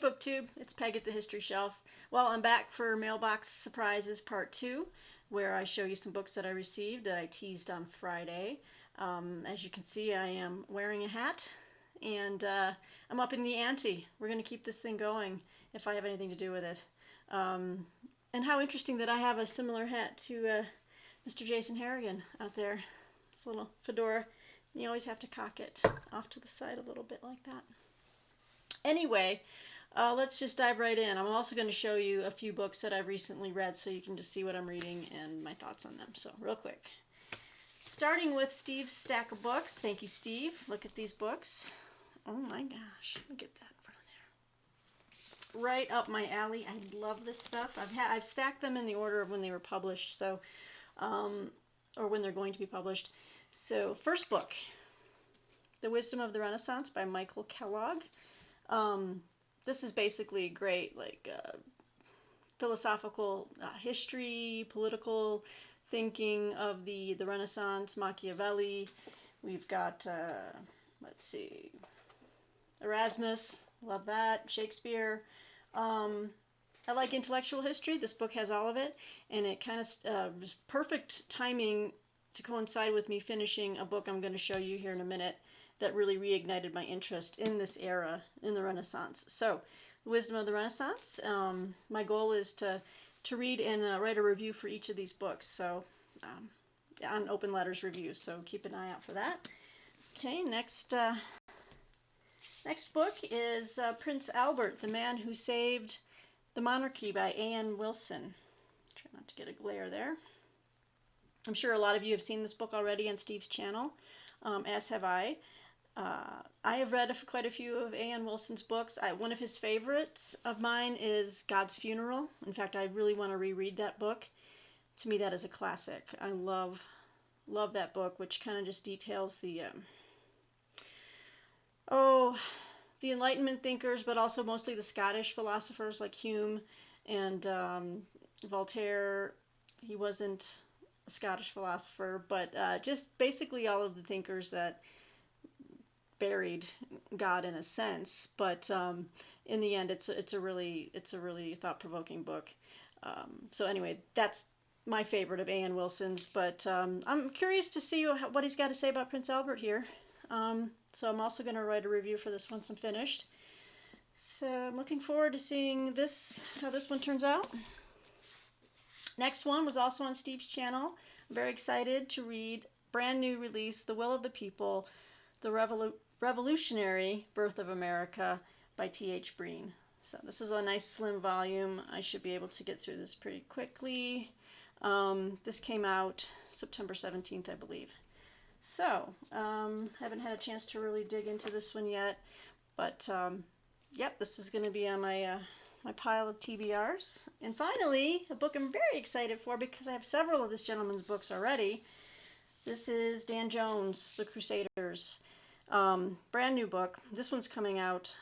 BookTube. It's Peg at the History Shelf. Well, I'm back for Mailbox Surprises Part 2, where I show you some books that I received that I teased on Friday. As you can see, I am wearing a hat, and I'm up in the ante. We're going to keep this thing going if I have anything to do with it. And how interesting that I have a similar hat to Mr. Jason Harrigan out there. This little fedora. You always have to cock it off to the side a little bit like that. Anyway, let's just dive right in. I'm also going to show you a few books that I've recently read so you can just see what I'm reading and my thoughts on them. So real quick. Starting with Steve's stack of books. Thank you, Steve. Look at these books. Oh my gosh. Look at that in front of there. Right up my alley. I love this stuff. I've stacked them in the order of when they were published, so or when they're going to be published. So first book, The Wisdom of the Renaissance by Michael Kellogg. This is basically great, like philosophical history, political thinking of the Renaissance, Machiavelli. We've got, let's see, Erasmus, love that, Shakespeare. I like intellectual history. This book has all of it, and it kind of was perfect timing to coincide with me finishing a book I'm going to show you here in a minute that really reignited my interest in this era, in the Renaissance. So, The Wisdom of the Renaissance. My goal is to read and write a review for each of these books, so on Open Letters Review, so keep an eye out for that. Okay, next book is Prince Albert, The Man Who Saved the Monarchy by A.N. Wilson. Try not to get a glare there. I'm sure a lot of you have seen this book already on Steve's channel, as have I. I have read quite a few of A.N. Wilson's books. One of his favorites of mine is God's Funeral. In fact, I really want to reread that book. To me, that is a classic. I love that book, which kind of just details the Enlightenment thinkers, but also mostly the Scottish philosophers like Hume and Voltaire. He wasn't a Scottish philosopher, but just basically all of the thinkers that buried God in a sense. But in the end, it's a really thought-provoking book. So anyway, that's my favorite of A.N. Wilson's. But I'm curious to see what he's got to say about Prince Albert here. So I'm also going to write a review for this once I'm finished. So I'm looking forward to seeing how this one turns out. Next one was also on Steve's channel. I'm very excited to read brand new release, The Will of the People, The Revolutionary Birth of America by T.H. Breen. So this is a nice slim volume. I should be able to get through this pretty quickly. This came out September 17th, I believe. So, haven't had a chance to really dig into this one yet, but yep, this is going to be on my pile of TBRs. And finally, a book I'm very excited for because I have several of this gentleman's books already. This is Dan Jones, The Crusaders. Brand new book. This one's coming out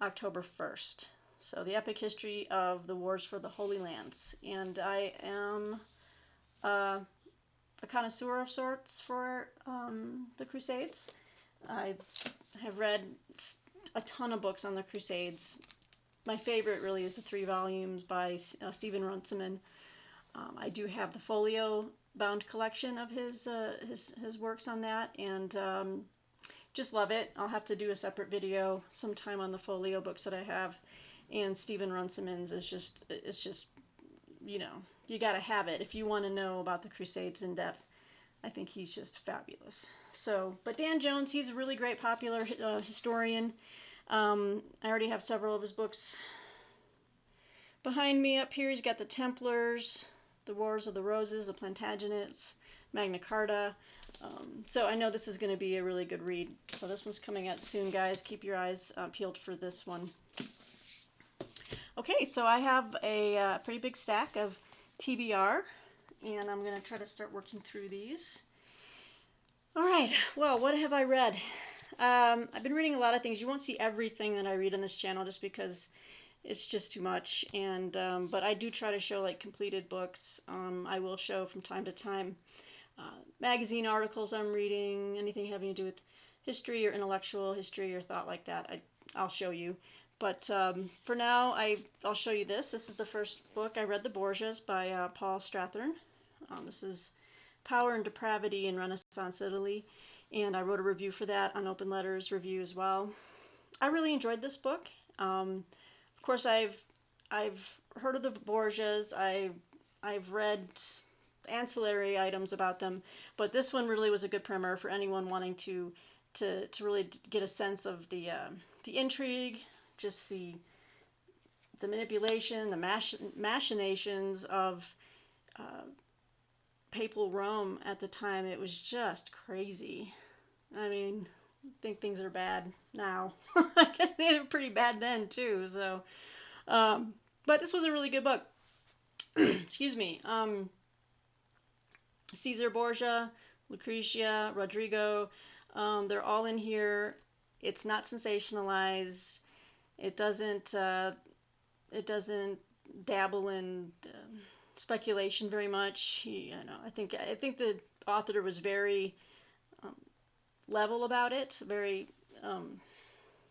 October 1st. So, the epic history of the wars for the Holy Lands. And I am a connoisseur of sorts for the Crusades. I have read a ton of books on the Crusades. My favorite really is the 3 volumes by Stephen Runciman. I do have the folio bound collection of his works on that, and just love it. I'll have to do a separate video sometime on the folio books that I have. And Stephen Runciman's is just, it's just, you know, you got to have it if you want to know about the Crusades in depth. I think he's just fabulous. So, but Dan Jones, he's a really great popular historian. I already have several of his books behind me up here. He's got the Templars, the Wars of the Roses, the Plantagenets, Magna Carta. So I know this is going to be a really good read. So this one's coming out soon, guys. Keep your eyes peeled for this one. Okay, so I have a pretty big stack of TBR, and I'm going to try to start working through these. All right, well, what have I read? I've been reading a lot of things. You won't see everything that I read on this channel just because it's just too much. And but I do try to show like completed books. I will show from time to time magazine articles I'm reading, anything having to do with history or intellectual history or thought like that. I'll show you. But for now, I'll show you this. This is the first book I read, The Borgias by Paul Strathern. This is Power and Depravity in Renaissance Italy, and I wrote a review for that on Open Letters Review as well. I really enjoyed this book. Of course, I've heard of the Borgias. I've read ancillary items about them, but this one really was a good primer for anyone wanting to really get a sense of the intrigue, just the manipulation, the machinations of papal Rome at the time. It was just crazy. I mean, I think things are bad now. I guess they were pretty bad then too. So, but this was a really good book. Excuse me. Caesar Borgia, Lucretia, Rodrigo, they're all in here. It's not sensationalized. It doesn't dabble in speculation very much. I think the author was very level about it, very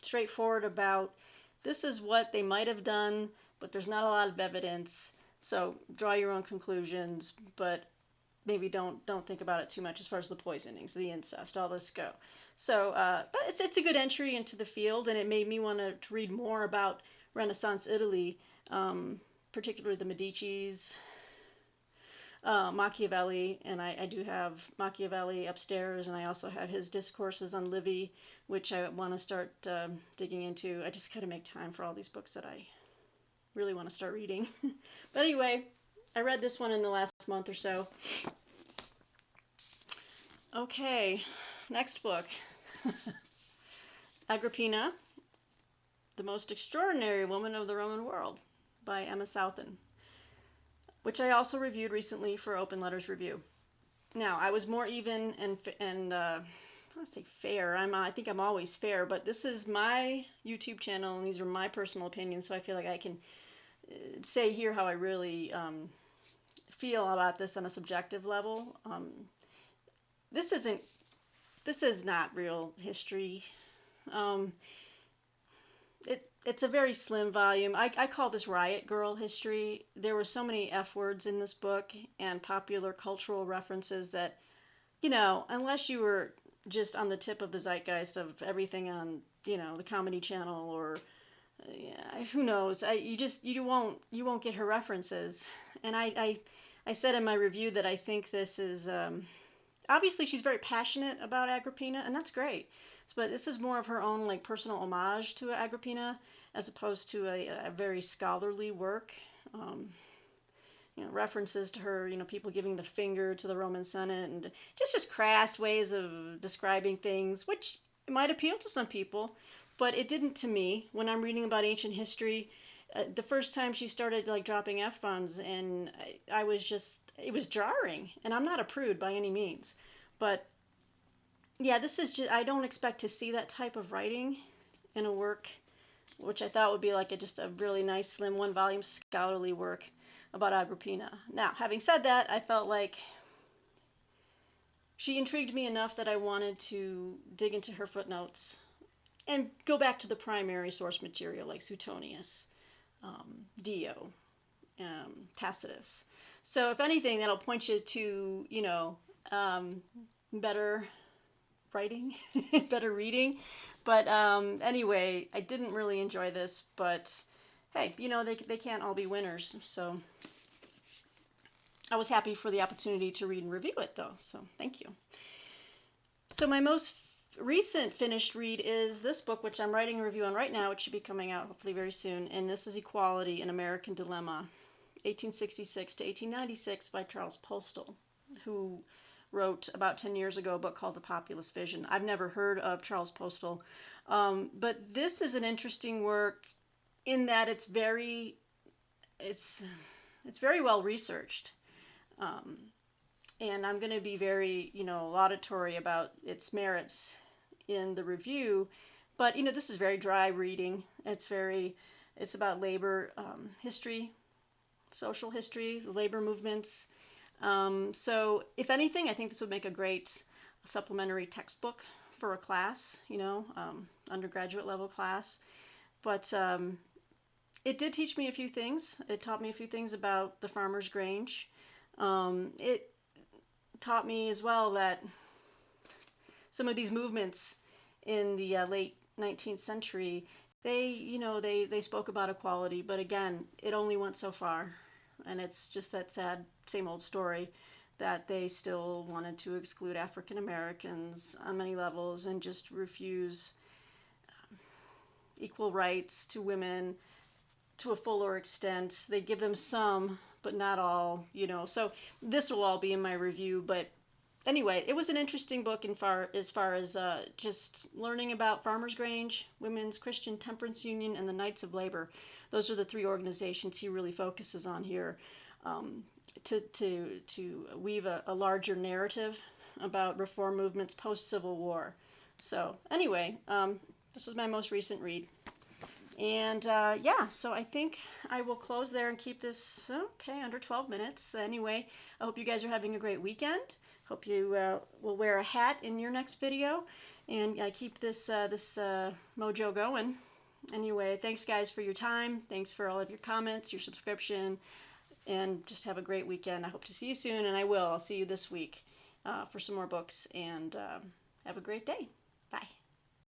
straightforward about this is what they might have done, but there's not a lot of evidence. So draw your own conclusions, but maybe don't think about it too much as far as the poisonings, the incest, all this go. So, but it's a good entry into the field, and it made me want to read more about Renaissance Italy, particularly the Medicis, Machiavelli, and I do have Machiavelli upstairs, and I also have his discourses on Livy, which I want to start digging into. I just gotta make time for all these books that I really want to start reading. But anyway, I read this one in the last month or so. Okay, next book. Agra Pina, The Most Extraordinary Woman of the Roman World by Emma Southon, which I also reviewed recently for Open Letters Review. Now, I was more even and I don't say fair. I think I'm always fair, but this is my YouTube channel, and these are my personal opinions, so I feel like I can say here how I really feel about this on a subjective level. This is not real history. It's a very slim volume. I call this Riot Girl history. There were so many F words in this book and popular cultural references that, unless you were just on the tip of the zeitgeist of everything on, the Comedy Channel or who knows, you won't get her references. And I said in my review that I think this is obviously she's very passionate about Agra Pina, and that's great. But this is more of her own personal homage to Agra Pina as opposed to a very scholarly work. References to her, people giving the finger to the Roman Senate, and just crass ways of describing things, which might appeal to some people, but it didn't to me. When I'm reading about ancient history, the first time she started dropping F-bombs, and I was just, it was jarring, and I'm not a prude by any means, but yeah, this is just, I don't expect to see that type of writing in a work, which I thought would be just a really nice, slim, one-volume scholarly work about Agra Pina. Now, having said that, I felt like she intrigued me enough that I wanted to dig into her footnotes and go back to the primary source material like Suetonius, Dio, Tacitus. So if anything, that'll point you to, better writing, better reading. But anyway, I didn't really enjoy this, but hey, they can't all be winners. So I was happy for the opportunity to read and review it, though. So thank you. So my most recent finished read is this book, which I'm writing a review on right now. It should be coming out hopefully very soon. And this is Equality, An American Dilemma, 1866 to 1896 by Charles Postel, who wrote about 10 years ago a book called The Populist Vision. I've never heard of Charles Postel, but this is an interesting work in that it's very well researched, and I'm going to be very laudatory about its merits in the review. But this is very dry reading. It's about labor history, social history, the labor movements. So if anything, I think this would make a great supplementary textbook for a class, undergraduate level class. But it did teach me a few things. It taught me a few things about the Farmer's Grange. It taught me as well that some of these movements in the late 19th century, they spoke about equality, but again, it only went so far. And it's just that sad, same old story that they still wanted to exclude African Americans on many levels and just refuse equal rights to women to a fuller extent. They give them some, but not all, So this will all be in my review, but anyway, it was an interesting book as far as just learning about Farmers Grange, Women's Christian Temperance Union, and the Knights of Labor. Those are the three organizations he really focuses on here, to weave a larger narrative about reform movements post Civil War. So anyway, this was my most recent read. And yeah, so I think I will close there and keep this under 12 minutes. Anyway, I hope you guys are having a great weekend. Hope you will wear a hat in your next video and keep this mojo going. Anyway, thanks guys for your time. Thanks for all of your comments, your subscription, and just have a great weekend. I hope to see you soon, and I will. I'll see you this week for some more books, and have a great day. Bye.